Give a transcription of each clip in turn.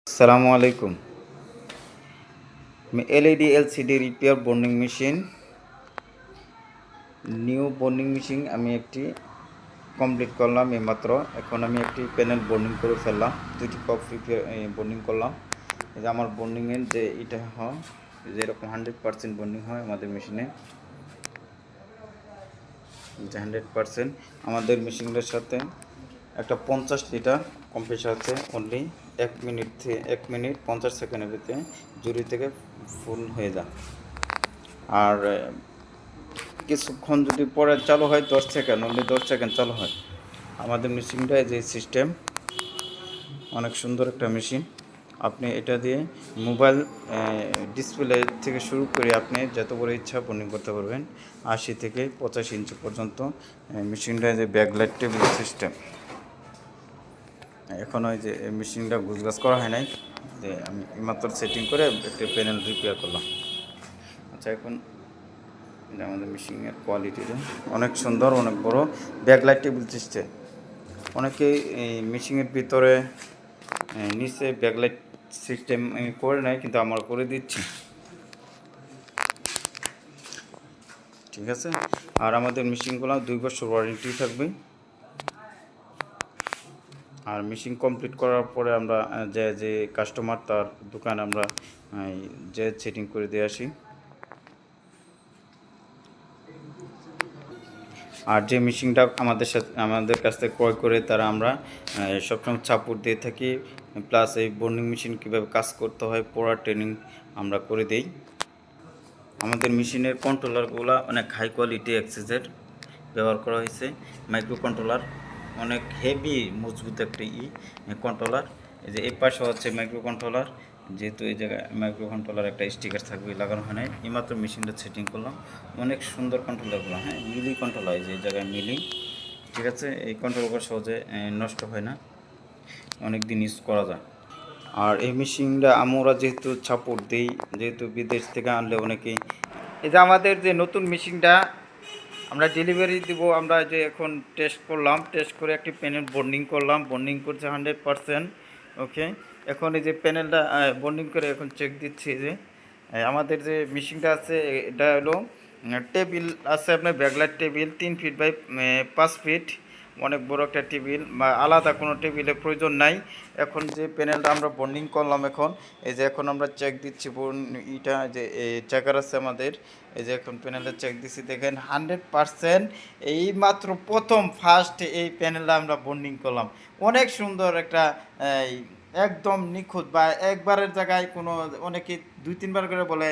আসসালামু আলাইকুম। আমি LED LCD repair bonding machine, new bonding machine আমি একটি কমপ্লিট করলাম এইমাত্র। এখন আমি একটি প্যানেল বন্ডিং করে ফেললাম, দুটি কপ রিপেয়ার বন্ডিং করলাম। এই যে আমার বন্ডিংয়ের যে এটা হয়, যেরকম 100% বন্ডিং হয় আমাদের মেশিনে, যে 100% আমাদের মেশিনটার সাথে একটা 50 লিটার কম্প্রেসার আছে। অনলি 1 মিনিট 50 সেকেন্ডের ভিতরে জুড়ি থেকে ফুল হয়ে যায়। আর কিছুক্ষণ যদি পরে চালু হয় 10 সেকেন্ড, অনলি 10 সেকেন্ড চালু হয় আমাদের মেশিনটা। যে সিস্টেম অনেক সুন্দর একটা মেশিন। আপনি এটা দিয়ে মোবাইল ডিসপ্লে থেকে শুরু করে আপনি যত বড় ইচ্ছা বন্ডিং করতে পারবেন, 80 থেকে 85 ইঞ্চি পর্যন্ত। মেশিনটা যে ব্যাকলাইট টেবিল সিস্টেম, এখন ওই যে মেশিনটা গুছগাছ করা হয় নাই, যে আমি মাত্র সেটিং করে একটা প্যানেল রিপেয়ার করলাম। আচ্ছা, এখন এটা আমাদের মেশিনের কোয়ালিটিটা অনেক সুন্দর, অনেক বড় ব্যাকলাইট টেবিল সিস্টেম। অনেকেই এই মেশিনের ভিতরে নিচে ব্যাকলাইট সিস্টেম করে নেয়, কিন্তু আমরা করে দিচ্ছি, ঠিক আছে। আর আমাদের মেশিনগুলো 2 বছর ওয়ারেন্টি থাকবে। আর মেশিন কমপ্লিট করার পরে আমরা যে কাস্টমার তার দোকানে আমরা যে সেটিং করে দিয়ে আসি। আর যে মেশিনটা আমাদের কাছ থেকে ক্রয় করে তারা আমরা সবসময় সাপোর্ট দিয়ে থাকি, প্লাস এই বন্ডিং মেশিন কীভাবে কাজ করতে হয় পুরো ট্রেনিং আমরা করে দিই। আমাদের মেশিনের কন্ট্রোলারগুলো অনেক হাই কোয়ালিটি অ্যাক্সেসের ব্যবহার করা হয়েছে। মাইক্রো কন্ট্রোলার অনেক হেভি মজবুত একটি কন্ট্রোলার। এই যে এই পাশে হচ্ছে মাইক্রো কন্ট্রোলার, যেহেতু এই জায়গায় মাইক্রো কন্ট্রোলার একটা স্টিকার থাকবে, লাগানো হয় নাই, এইমাত্র মেশিনটা সেটিং করলাম। অনেক সুন্দর কন্ট্রোলারগুলো, হ্যাঁ, মিলি কন্ট্রোলার, এই যে এই জায়গায় মিলি, ঠিক আছে। এই কন্ট্রোলার সহজে নষ্ট হয় না, অনেক দিন ইউজ করা যায়। আর এই মেশিনটা আমরা যেহেতু সাপোর্ট দিই, যেহেতু বিদেশ থেকে আনলে অনেকেই, এই যে আমাদের যে নতুন মেশিনটা আমরা ডেলিভারি দিব, আমরা যে এখন টেস্ট করলাম, টেস্ট করে একটি প্যানেল বন্ডিং করলাম, বন্ডিং করছে 100%। ওকে, এখন এই যে প্যানেলটা বন্ডিং করে এখন চেক দিচ্ছি যে আমাদের যে মেশিনটা আছে এটা হলো টেবিল আছে আপনার backlight table 3 feet by 5 feet, অনেক বড় একটা টেবিল, বা আলাদা কোনো টেবিলের প্রয়োজন নাই। এখন যে প্যানেলটা আমরা বন্ডিং করলাম, এখন এই যে এখন আমরা চেক দিচ্ছি ইটা যে চেকার আছে আমাদের, এই যে এখন প্যানেলটা চেক দিচ্ছি, দেখেন 100% এই মাত্র প্রথম ফার্স্ট এই প্যানেলটা আমরা বন্ডিং করলাম। অনেক সুন্দর একটা একদম নিখুঁত, বা একবারের জায়গায় কোনো অনেকে 2-3 বার করে বলে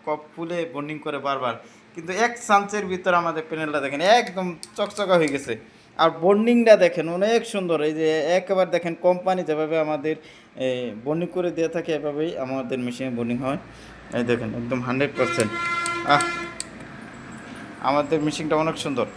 কপ ফুলে বন্ডিং করে বারবার, কিন্তু এক চান্সের ভিতরে আমাদের প্যানেলটা দেখেন একদম চকচকা হয়ে গেছে। আর বন্ডিংটা দেখেন অনেক সুন্দর, এই যে একেবারে দেখেন কোম্পানি যেভাবে আমাদের বন্ডিং করে দিয়ে থাকে এভাবেই আমাদের মেশিনে বন্ডিং হয়। এই দেখেন একদম 100%। আমাদের মেশিনটা অনেক সুন্দর।